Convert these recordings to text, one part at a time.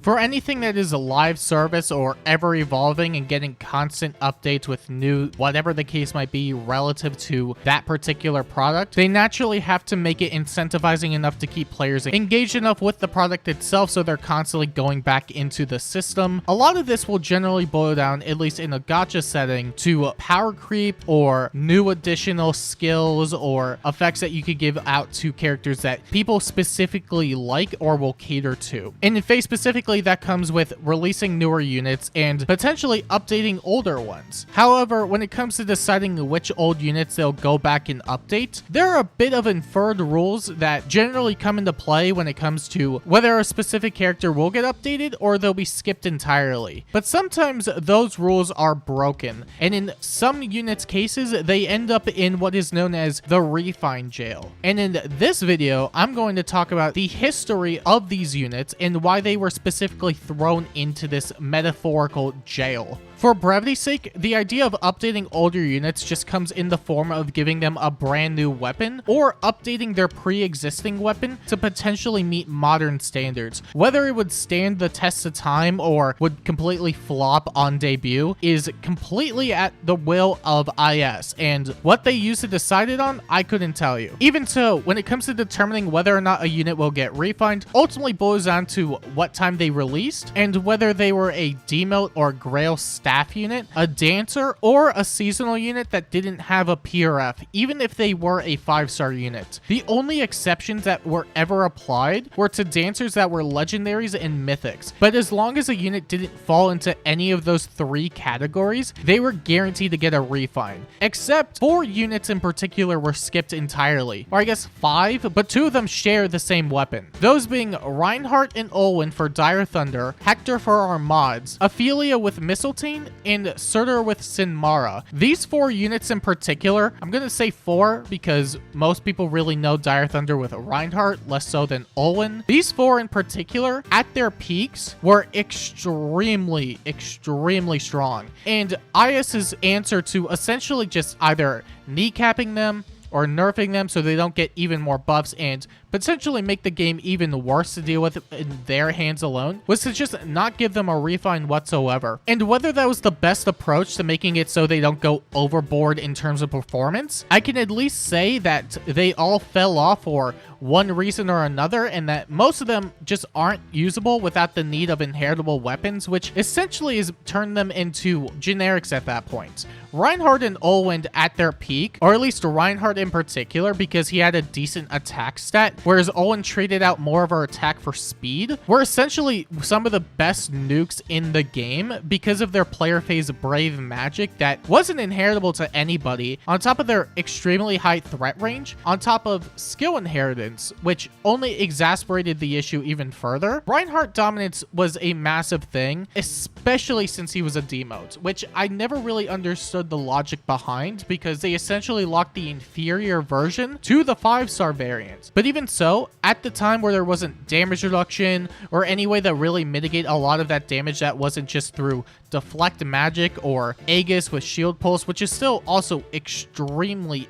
For anything that is a live service or ever evolving and getting constant updates with new, whatever the case might be, relative to that particular product, they naturally have to make it incentivizing enough to keep players engaged enough with the product itself so they're constantly going back into the system. A lot of this will generally boil down, at least in a gacha setting, to power creep or new additional skills or effects that you could give out to characters that people specifically like or will cater to. And in Fae specifically, that comes with releasing newer units and potentially updating older ones. However, when it comes to deciding which old units they'll go back and update, there are a bit of inferred rules that generally come into play when it comes to whether a specific character will get updated or they'll be skipped entirely. But sometimes those rules are broken, and in some units' cases, they end up in what is known as the refine jail. And in this video, I'm going to talk about the history of these units and why they were specifically thrown into this metaphorical jail. For brevity's sake, the idea of updating older units just comes in the form of giving them a brand new weapon or updating their pre-existing weapon to potentially meet modern standards. Whether it would stand the test of time or would completely flop on debut is completely at the will of IS, and what they used to decide it on, I couldn't tell you. Even so, when it comes to determining whether or not a unit will get refined, ultimately boils down to what time they released and whether they were a demote or grail staff unit, a dancer, or a seasonal unit that didn't have a PRF, even if they were a 5-star unit. The only exceptions that were ever applied were to dancers that were legendaries and mythics, but as long as a unit didn't fall into any of those 3 categories, they were guaranteed to get a refine. Except 4 units in particular were skipped entirely, or I guess 5, but 2 of them share the same weapon. Those being Reinhardt and Olwen for Dire Thunder, Hector for our mods, Ailia with Mistletoe, and Surtr with Sinmara. These 4 units in particular, I'm gonna say 4 because most people really know Dire Thunder with Reinhardt, less so than Olwen. These 4 in particular, at their peaks, were extremely strong. And IS's answer to essentially just either kneecapping them or nerfing them so they don't get even more buffs and potentially make the game even worse to deal with in their hands alone was to just not give them a refine whatsoever. And whether that was the best approach to making it so they don't go overboard in terms of performance, I can at least say that they all fell off for one reason or another, and that most of them just aren't usable without the need of inheritable weapons, which essentially has turned them into generics at that point. Reinhardt and Olwen at their peak, or at least Reinhardt in particular because he had a decent attack stat, whereas Olwen traded out more of her attack for speed, were essentially some of the best nukes in the game because of their player phase brave magic that wasn't inheritable to anybody, on top of their extremely high threat range, on top of skill inheritance, which only exacerbated the issue even further. Reinhardt dominance was a massive thing, especially since he was a demote, which I never really understood the logic behind because they essentially locked the inferior version to the 5-star variant. But even so, at the time where there wasn't damage reduction or any way that really mitigate a lot of that damage that wasn't just through deflect magic or Aegis with shield pulse, which is still also extremely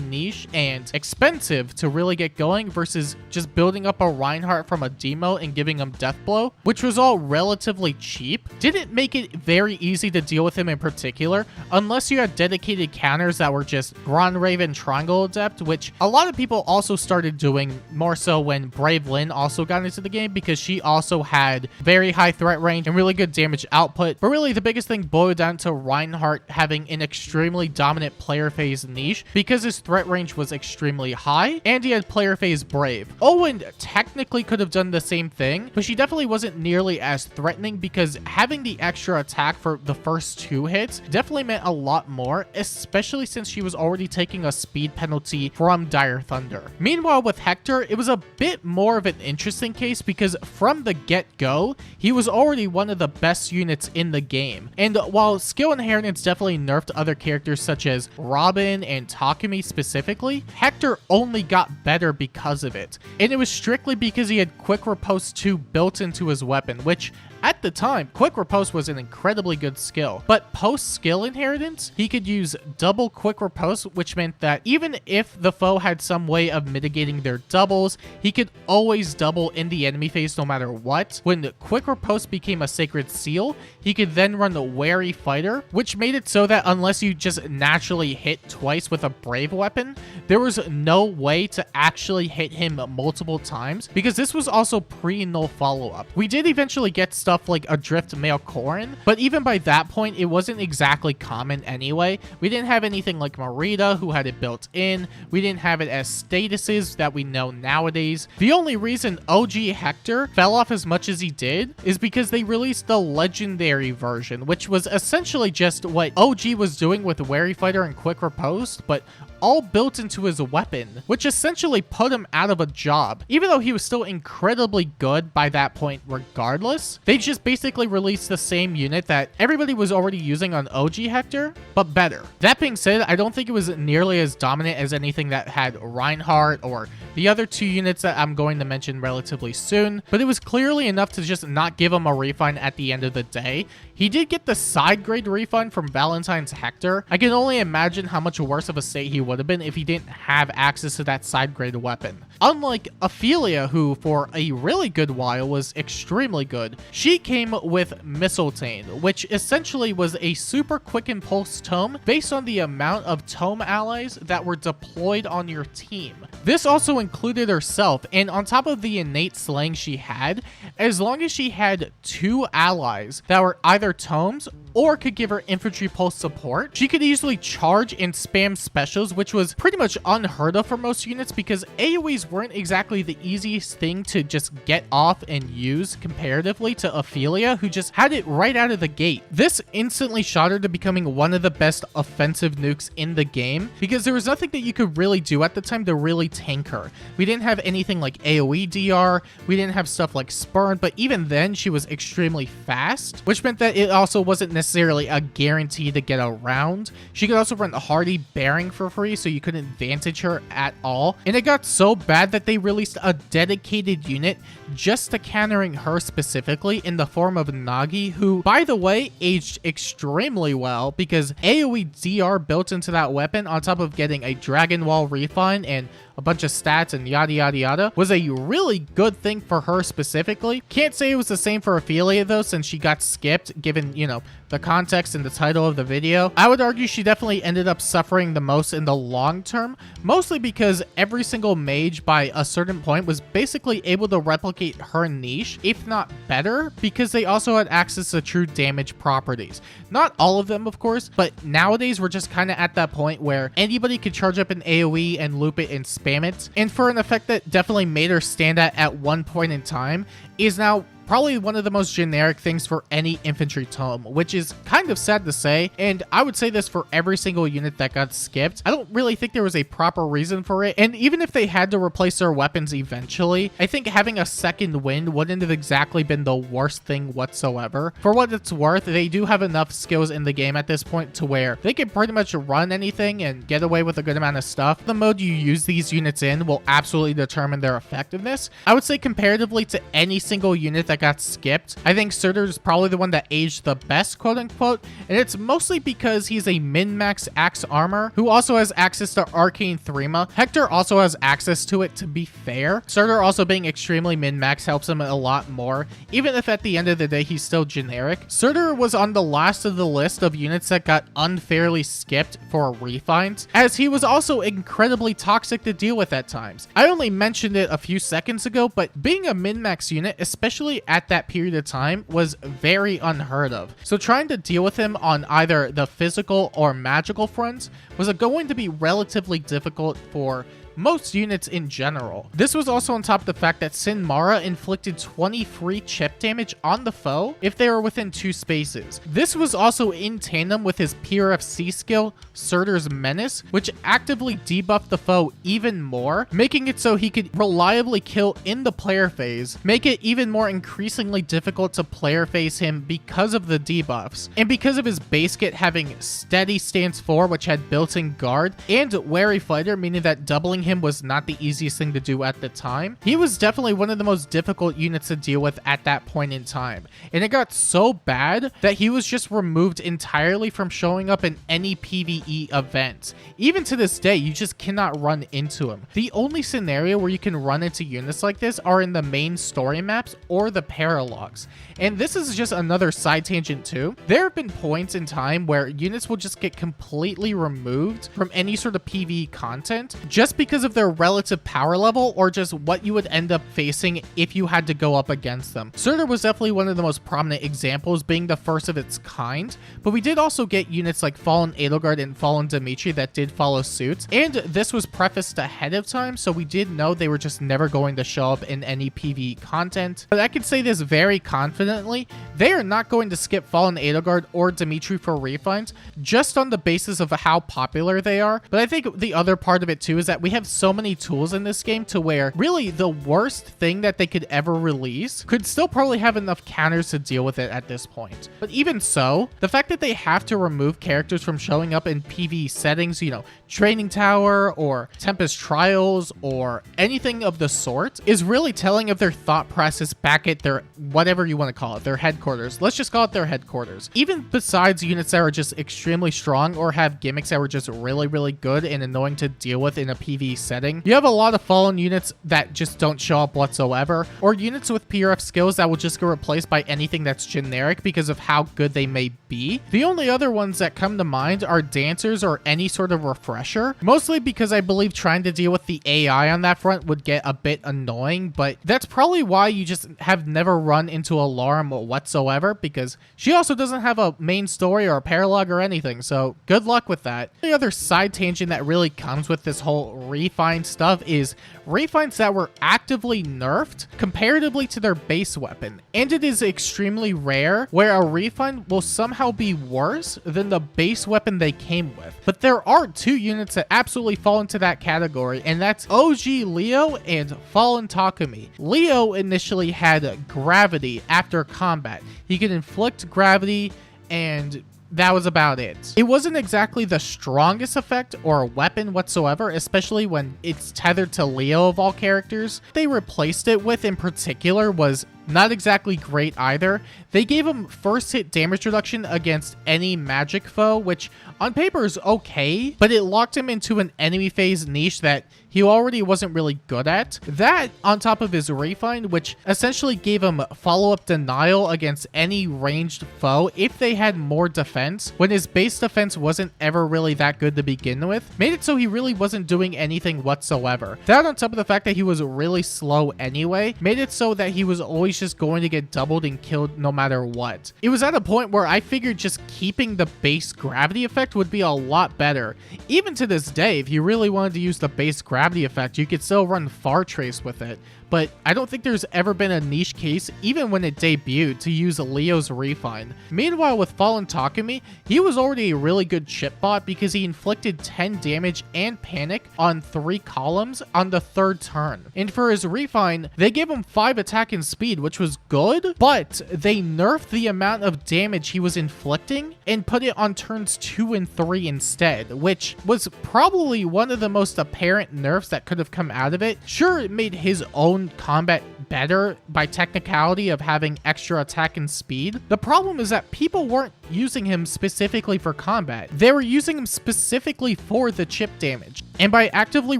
niche and expensive to really get going versus just building up a Reinhardt from a demo and giving him death blow, which was all relatively cheap, didn't make it very easy to deal with him in particular unless you had dedicated counters that were just Grand Raven Triangle Adept, which a lot of people also started doing more so when Brave Lynn also got into the game because she also had very high threat range and really good damage output. But really the biggest thing boiled down to Reinhardt having an extremely dominant player phase niche because his threat range was extremely high and he had player phase brave. Olwen technically could have done the same thing, but she definitely wasn't nearly as threatening because having the extra attack for the first 2 hits definitely meant a lot more, especially since she was already taking a speed penalty from Dire Thunder. Meanwhile, with Hector, it was a bit more of an interesting case because from the get-go, he was already one of the best units in the game. And while skill inheritance definitely nerfed other characters such as Robin and Takumi specifically, Hector only got better because of it. And it was strictly because he had quick riposte 2 built into his weapon, which At the time, quick riposte was an incredibly good skill, but post skill inheritance, he could use double quick riposte, which meant that even if the foe had some way of mitigating their doubles, he could always double in the enemy phase no matter what. When quick riposte became a sacred seal, he could then run the wary fighter, which made it so that unless you just naturally hit twice with a brave weapon, there was no way to actually hit him multiple times, because this was also pre-null follow-up. We did eventually get stuff like Adrift Male Korin, but even by that point, it wasn't exactly common anyway. We didn't have anything like Marita, who had it built in. We didn't have it as statuses that we know nowadays. The only reason OG Hector fell off as much as he did is because they released the legendary version, which was essentially just what OG was doing with Wary Fighter and Quick Riposte, but all built into his weapon, which essentially put him out of a job. Even though he was still incredibly good by that point regardless, they just basically released the same unit that everybody was already using on OG Hector, but better. That being said, I don't think it was nearly as dominant as anything that had Reinhardt or the other two units that I'm going to mention relatively soon, but it was clearly enough to just not give him a refund at the end of the day. He did get the side grade refund from Valentine's Hector. I can only imagine how much worse of a state he would have been if he didn't have access to that side grade weapon. Unlike Ailia, who for a really good while was extremely good, she came with Mistletoe, which essentially was a super quick impulse tome based on the amount of tome allies that were deployed on your team. This also included herself, and on top of the innate slaying she had, as long as she had 2 allies that were either tomes or could give her infantry pulse support, she could easily charge and spam specials, which was pretty much unheard of for most units because AoEs weren't exactly the easiest thing to just get off and use comparatively to Ailia, who just had it right out of the gate. This instantly shot her to becoming one of the best offensive nukes in the game because there was nothing that you could really do at the time to really tank her. We didn't have anything like AoE DR, we didn't have stuff like Spurn, but even then she was extremely fast, which meant that it also wasn't necessarily a guarantee to get around. She could also run Hardy Bearing for free, so you couldn't advantage her at all. And it got so bad that they released a dedicated unit just to countering her specifically in the form of Nagi, who, by the way, aged extremely well because AoE DR built into that weapon on top of getting a Dragon Wall refine and a bunch of stats and yada yada yada was a really good thing for her specifically. Can't say it was the same for Ailia though, since she got skipped given, you know, the context and the title of the video. I would argue she definitely ended up suffering the most in the long term, mostly because every single mage by a certain point was basically able to replicate her niche, if not better, because they also had access to true damage properties. Not all of them, of course, but nowadays we're just kind of at that point where anybody could charge up an AoE and loop it and spam it, and for an effect that definitely made her stand out at one point in time is now probably one of the most generic things for any infantry tome, which is kind of sad to say, and I would say this for every single unit that got skipped. I don't really think there was a proper reason for it, and even if they had to replace their weapons eventually, I think having a second wind wouldn't have exactly been the worst thing whatsoever. For what it's worth, they do have enough skills in the game at this point to where they can pretty much run anything and get away with a good amount of stuff. The mode you use these units in will absolutely determine their effectiveness. I would say comparatively to any single unit that got skipped, I think Surtr is probably the one that aged the best, quote unquote, and it's mostly because he's a min-max axe armor who also has access to Arcane Threma. Hector also has access to it, to be fair. Surtr also being extremely min-max helps him a lot more, even if at the end of the day he's still generic. Surtr was on the last of the list of units that got unfairly skipped for refines, as he was also incredibly toxic to deal with at times. I only mentioned it a few seconds ago, but being a min-max unit, especially at that period of time, was very unheard of. So trying to deal with him on either the physical or magical fronts was going to be relatively difficult for most units in general. This was also on top of the fact that Sin Mara inflicted 20 free chip damage on the foe if they were within 2 spaces. This was also in tandem with his PRFC skill, Surtr's Menace, which actively debuffed the foe even more, making it so he could reliably kill in the player phase, make it even more increasingly difficult to player phase him because of the debuffs, and because of his base kit having Steady Stance 4, which had built-in guard, and Wary Fighter, meaning that doubling killing him was not the easiest thing to do at the time, he was definitely one of the most difficult units to deal with at that point in time. And it got so bad that he was just removed entirely from showing up in any PvE event. Even to this day, you just cannot run into him. The only scenario where you can run into units like this are in the main story maps or the paralogs. And this is just another side tangent too. There have been points in time where units will just get completely removed from any sort of PvE content just because of their relative power level or just what you would end up facing if you had to go up against them. Surtr was definitely one of the most prominent examples, being the first of its kind, but we did also get units like Fallen Edelgard and Fallen Dimitri that did follow suit, and this was prefaced ahead of time, so we did know they were just never going to show up in any PvE content. But I can say this very confidently, they are not going to skip Fallen Edelgard or Dimitri for refines just on the basis of how popular they are. But I think the other part of it too is that we have so many tools in this game to where really the worst thing that they could ever release could still probably have enough counters to deal with it at this point. But even so, the fact that they have to remove characters from showing up in PvE settings, you know, Training Tower or Tempest Trials or anything of the sort, is really telling of their thought process back at their, whatever you want to call it, their headquarters. Let's just call it their headquarters. Even besides units that are just extremely strong or have gimmicks that were just really, really good and annoying to deal with in a PvE setting, you have a lot of Fallen units that just don't show up whatsoever, or units with PRF skills that will just get replaced by anything that's generic because of how good they may be. The only other ones that come to mind are dancers or any sort of refresher, mostly because I believe trying to deal with the AI on that front would get a bit annoying, but that's probably why you just have never run into Alarm whatsoever, because she also doesn't have a main story or a paralog or anything, so good luck with that. The other side tangent that really comes with this whole refine stuff is refines that were actively nerfed comparatively to their base weapon, and it is extremely rare where a refine will somehow be worse than the base weapon they came with. But there are two units that absolutely fall into that category, and that's OG Leo and Fallen Takumi. Leo initially had gravity after combat. He could inflict gravity, and that was about it. It wasn't exactly the strongest effect or weapon whatsoever, especially when it's tethered to Leo of all characters. They replaced it with in particular was not exactly great either. They gave him first hit damage reduction against any magic foe, which on paper is okay, but it locked him into an enemy phase niche that he already wasn't really good at. That on top of his refine, which essentially gave him follow-up denial against any ranged foe if they had more defense, when his base defense wasn't ever really that good to begin with, made it so he really wasn't doing anything whatsoever. That on top of the fact that he was really slow anyway, made it so that he was always just going to get doubled and killed no matter what. It was at a point where I figured just keeping the base gravity effect would be a lot better. Even to this day, if you really wanted to use the base gravity effect, you could still run Far Trace with it. But I don't think there's ever been a niche case, even when it debuted, to use Leo's refine. Meanwhile, with Fallen Takumi, he was already a really good chip bot because he inflicted 10 damage and panic on 3 columns on the 3rd turn. And for his refine, they gave him 5 attack and speed, which was good, but they nerfed the amount of damage he was inflicting and put it on turns 2 and 3 instead, which was probably one of the most apparent nerfs that could have come out of it. Sure, it made his own combat better by technicality of having extra attack and speed. The problem is that people weren't using him specifically for combat. They were using him specifically for the chip damage. And by actively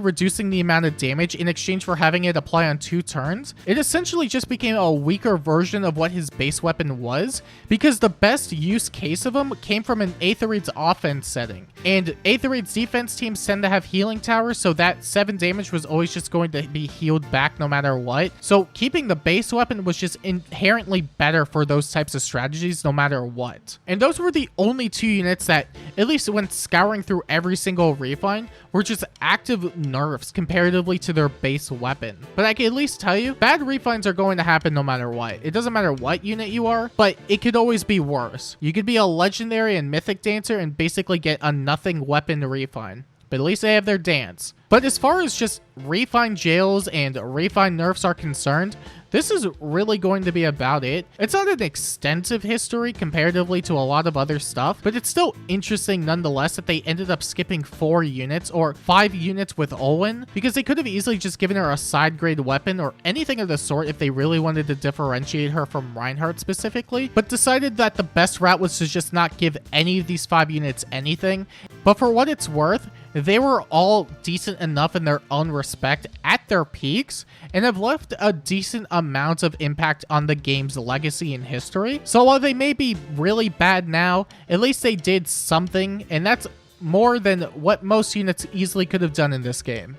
reducing the amount of damage in exchange for having it apply on 2 turns, it essentially just became a weaker version of what his base weapon was, because the best use case of him came from an Aetherreed's offense setting. And Aetherreed's defense teams tend to have healing towers, so that 7 damage was always just going to be healed back no matter what. So keeping the base weapon was just inherently better for those types of strategies no matter what. And those were the only 2 units that, at least when scouring through every single refine, were just active nerfs comparatively to their base weapon. But I can at least tell you, bad refines are going to happen no matter what. It doesn't matter what unit you are, but it could always be worse. You could be a legendary and mythic dancer and basically get a nothing weapon refine. but at least they have their dance. But as far as just refined jails and refined nerfs are concerned, this is really going to be about it. It's not an extensive history comparatively to a lot of other stuff, but it's still interesting nonetheless that they ended up skipping 4 units or 5 units with Olwen, because they could have easily just given her a side grade weapon or anything of the sort if they really wanted to differentiate her from Reinhardt specifically, but decided that the best route was to just not give any of these 5 units anything. But for what it's worth, they were all decent enough in their own respect at their peaks and have left a decent amount of impact on the game's legacy and history. So while they may be really bad now, at least they did something, and that's more than what most units easily could have done in this game.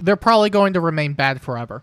They're probably going to remain bad forever.